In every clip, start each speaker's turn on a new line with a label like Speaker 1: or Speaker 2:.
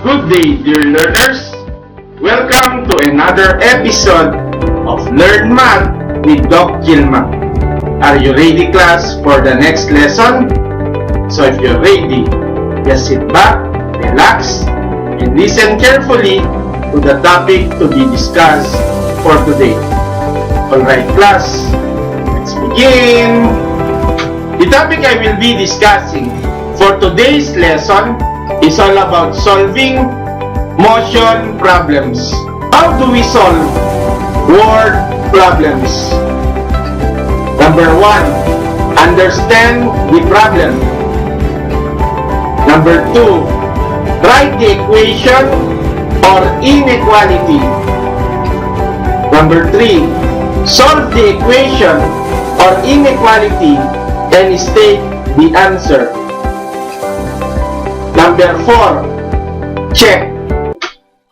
Speaker 1: Good day, dear learners. Welcome to another episode of Learn Math with Doc Gilma. Are you ready, class, for the next lesson? So if you're ready, just sit back, relax, and listen carefully to the topic to be discussed for today. Alright, class, let's begin. The topic I will be discussing for today's lesson is all about solving motion problems. How do we solve word problems? Number 1, understand the problem. Number 2, write the equation or inequality. Number 3, solve the equation or inequality and state the answer. Number 4, check.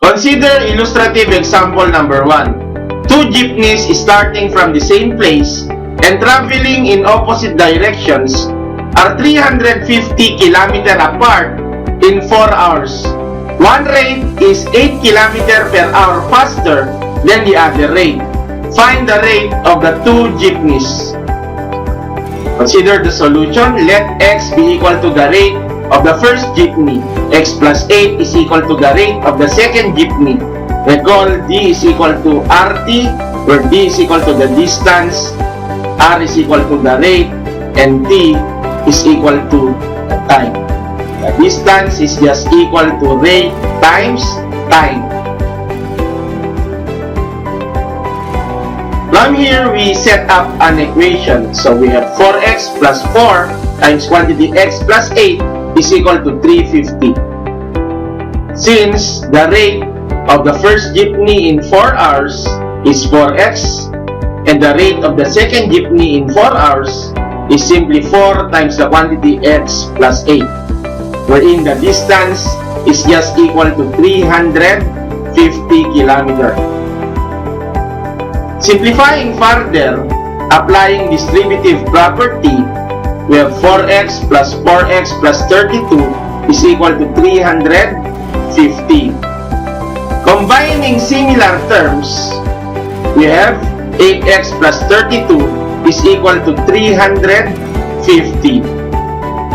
Speaker 1: Consider illustrative example number 1. Two jeepneys starting from the same place and traveling in opposite directions are 350 km apart in 4 hours. One rate is 8 km per hour faster than the other rate. Find the rate of the two jeepneys. Consider the solution. Let x be equal to the rate of the first jeepney. X plus 8 is equal to the rate of the second jeepney. Recall d is equal to rt, where d is equal to the distance, r is equal to the rate, and t is equal to the time. The distance is just equal to rate times time. From here, we set up an equation. So we have 4x plus 4 times quantity x plus 8 is equal to 350. Since the rate of the first jeepney in 4 hours is 4x, and the rate of the second jeepney in 4 hours is simply 4 times the quantity x plus 8, wherein the distance is just equal to 350 km. Simplifying further, applying distributive property, we have 4x plus 4x plus 32 is equal to 350. Combining similar terms, we have 8x plus 32 is equal to 350.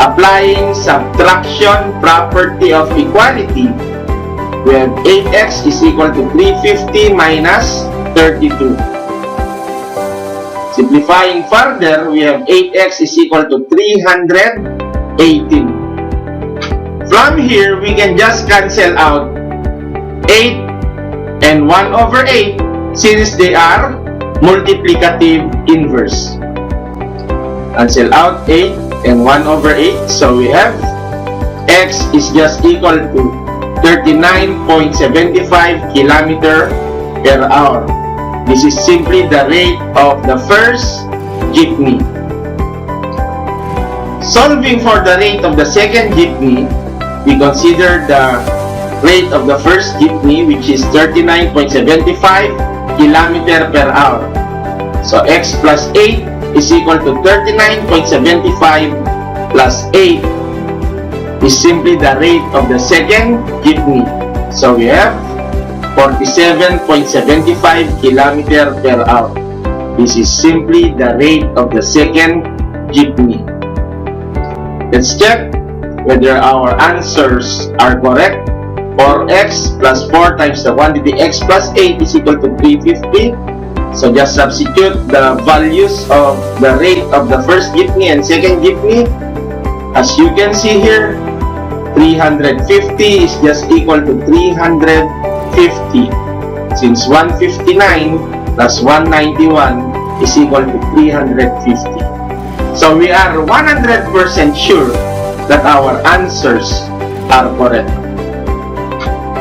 Speaker 1: Applying subtraction property of equality, we have 8x is equal to 350 minus 32. Simplifying further, we have 8x is equal to 318. From here, we can just cancel out 8 and 1 over 8 since they are multiplicative inverse. Cancel out 8 and 1 over 8. So we have x is just equal to 39.75 km per hour. This is simply the rate of the first jeepney. Solving for the rate of the second jeepney, we consider the rate of the first jeepney, which is 39.75 km per hour. So x plus 8 is equal to 39.75 plus 8 is simply the rate of the second jeepney. So we have 47.75 km per hour. This is simply the rate of the second jeepney. Let's check whether our answers are correct. 4x plus 4 times the quantity x plus 8 is equal to 350. So just substitute the values of the rate of the first jeepney and second jeepney. As you can see here, 350 is just equal to 350. Since 159 plus 191 is equal to 350. So we are 100% sure that our answers are correct.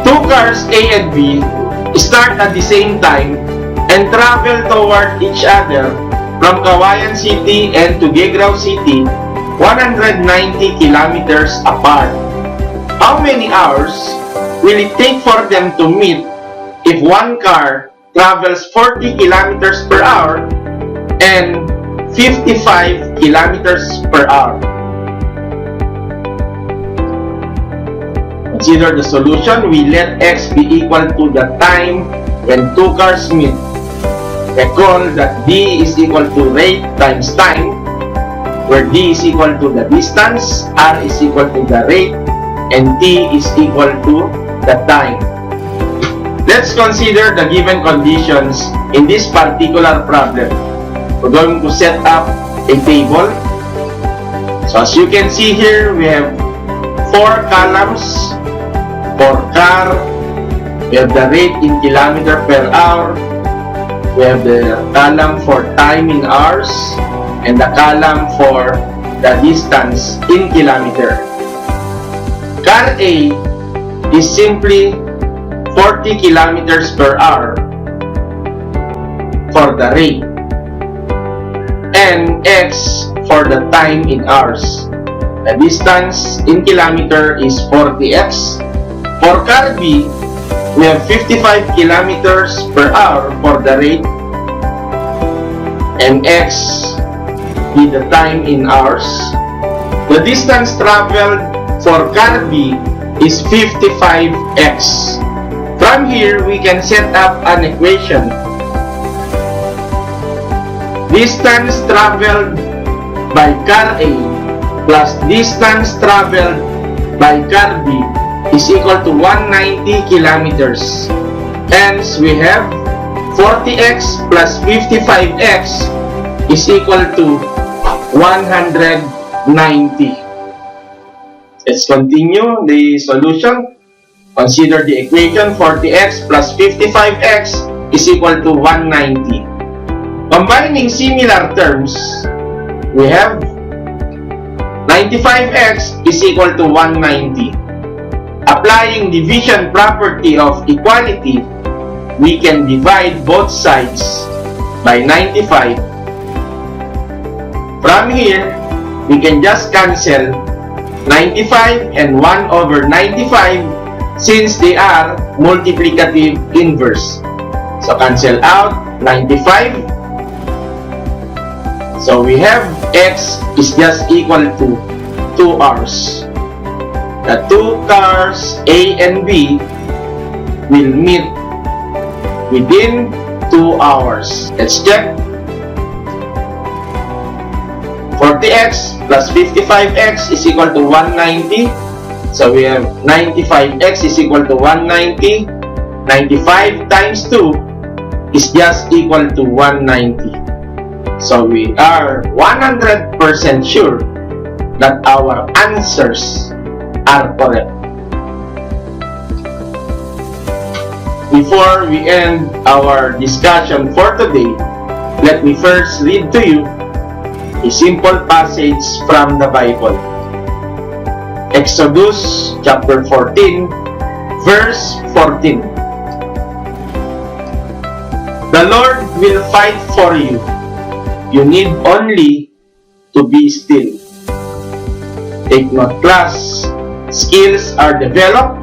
Speaker 1: Two cars A and B start at the same time and travel toward each other from Kawayan City and to Tuguegarao City 190 kilometers apart. How many hours will it take for them to meet if one car travels 40 kilometers per hour and 55 kilometers per hour? Consider the solution. We let x be equal to the time when two cars meet. Recall that d is equal to rate times time, where d is equal to the distance, r is equal to the rate, and t is equal to the time. Let's consider the given conditions in this particular problem. We're going to set up a table. So as you can see here, we have 4 columns for car. We have the rate in kilometer per hour. We have the column for time in hours, and the column for the distance in kilometer. Car A is simply 40 kilometers per hour for the rate, and x for the time in hours. The distance in kilometer is 40x. For car B, we have 55 kilometers per hour for the rate, and x be the time in hours. The distance traveled for car B is 55x. From here, we can set up an equation. Distance traveled by car A plus distance traveled by car B is equal to 190 kilometers. Hence, we have 40x plus 55x is equal to 190. Let's continue the solution. Consider the equation. 40x plus 55x is equal to 190. Combining similar terms, we have 95x is equal to 190. Applying division property of equality, we can divide both sides by 95. From here, we can just cancel 95 and 1 over 95 since they are multiplicative inverse. So cancel out 95. So we have x is just equal to 2 hours. The 2 cars A and B will meet within 2 hours. Let's check. 40x plus 55x is equal to 190. So we have 95x is equal to 190. 95 times 2 is just equal to 190. So we are 100% sure that our answers are correct. Before we end our discussion for today, let me first read to you a simple passage from the Bible. Exodus chapter 14, verse 14. The Lord will fight for you. You need only to be still. Take note, class. Skills are developed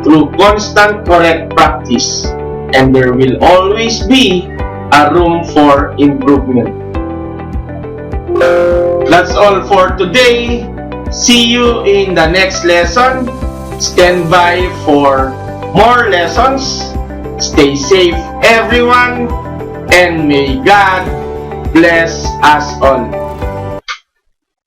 Speaker 1: through constant correct practice, and there will always be a room for improvement. That's all for today. See you in the next lesson. Stand by for more lessons. Stay safe, everyone, and may God bless us all.